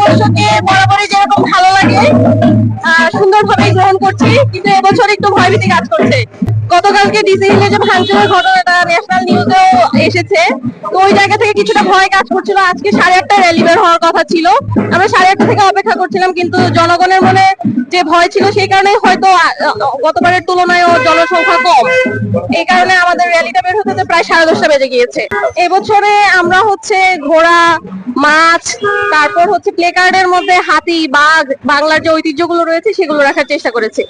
নববর্ষকে বরাবরই যেরকম ভালো লাগে সুন্দরভাবে গ্রহণ করছি, কিন্তু এবছর একটু ভয়ভীতি কাজ করছে। গতকালকে ডিসি হিলে যে ভাঙচুরের ঘটনাটা ন্যাশনাল নিউজেও এসেছে, তো ওই জায়গা থেকে কিছুটা ভয় কাজ করছিল। আজকে 8:30 র্যালি বের হওয়ার কথা ছিল, আমরা 8:30 থেকে অপেক্ষা করছিলাম, কিন্তু জনগণের মনে যে ভয় ছিল সেই কারণে হয়তো গতবারের তুলনায়ও জনসংখ্যা কম, এই কারণে আমাদের র্যালিটা বের হতে প্রায় 10:30 বেজে গিয়েছে। এবছরে আমরা হচ্ছে ঘোড়া, মাছ, তারপর হচ্ছে প্লে কার্ডের মধ্যে হাতি, বাঘ, বাংলার যে ঐতিহ্যগুলো রয়েছে সেগুলো রাখার চেষ্টা করেছি।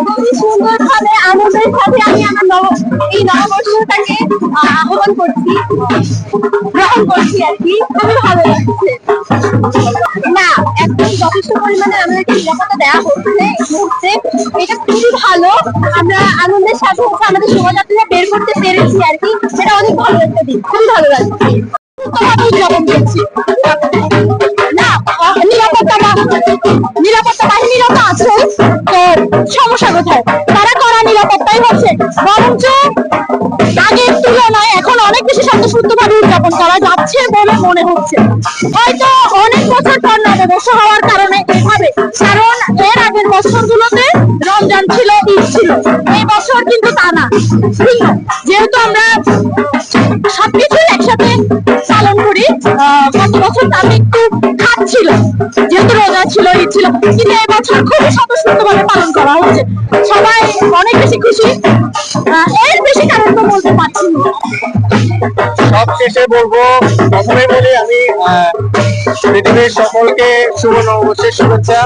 খুবই সুন্দরভাবে আনন্দের সাথে আমি আমার এই নববর্ষটাকে আহ্বান করছি, গ্রহণ করছি আর কি। খুবই ভালো লাগছে। না, এখন যথেষ্ট পরিমাণে আমাদেরকে নিরাপত্তা দেওয়া হচ্ছে এই মুহূর্তে, এটা খুবই ভালো। আমরা আনন্দের সাথে হচ্ছে আমাদের শোভাযাত্রা বের করতে পেরেছি আর কি, এটা অনেক ভালো একটা দিক। খুবই ভালো লাগছে। উদযাপন করছি। না, নিরাপত্তা বাহিনীরা তো আছে, তো সমস্যা কোথায়? তারা করা নিরাপত্তাই হচ্ছে, বরঞ্চ আগের তুলনায় এখন অনেক বেশি স্বতঃস্ফূর্তভাবে উদযাপন করা যাচ্ছে বলে মনে হচ্ছে। হয়তো অনেক বছর পর নববর্ষ হওয়ার কারণে এভাবে, কারণ এর আগের বছরগুলোতে রমজান ছিল, ঈদ ছিল, এই বছর কিন্তু তা না। যেহেতু আমরা সবকিছু একসাথে পালন করি, গত বছর আমি একটু খাত ছিল, যেহেতু রোজা ছিল, ঈদ ছিল, কিন্তু এই বছর খুবই স্বতঃস্ফূর্তভাবে পালন করা হচ্ছে। সবাই অনেক বেশি খুশি, এর বেশি কারণ তো বলতে পারছি না। সবশেষে বলবো, প্রথমে বলি আমি পৃথিবীর সকলকে শুভ নববর্ষের শুভেচ্ছা,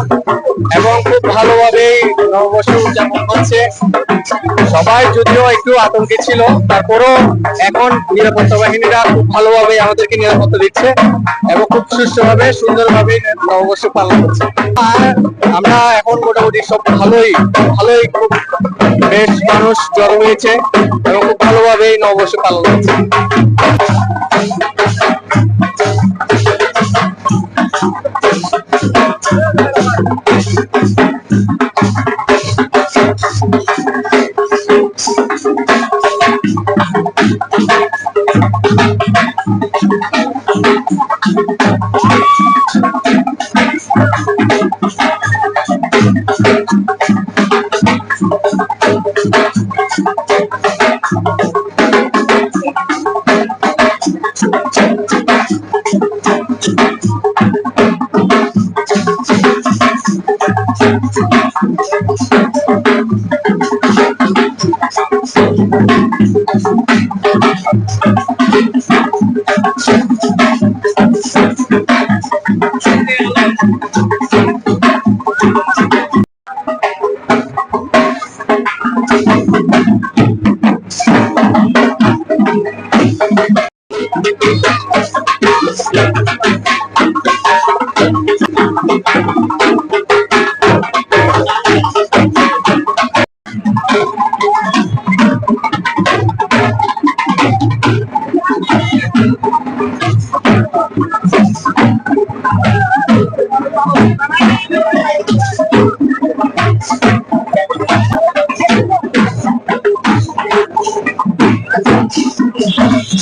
এবং খুব ভালোভাবে নববর্ষ উদযাপন হচ্ছে। সবাই যদিও একটু আতঙ্কে ছিল, তারপরও এখন নিরাপত্তা বাহিনীরা খুব ভালোভাবে আমাদেরকে নিরাপত্তা দিচ্ছে এবং খুব সুষ্ঠুভাবে সুন্দরভাবে নববর্ষ পালন করছে। আর আমরা এখন মোটামুটি সব ভালোই খুব বেশ মানুষ জড়ো হয়েছে এবং খুব ভালোভাবে নববর্ষ পালন করছে।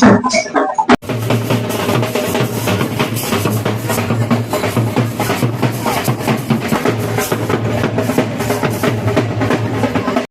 Thank you.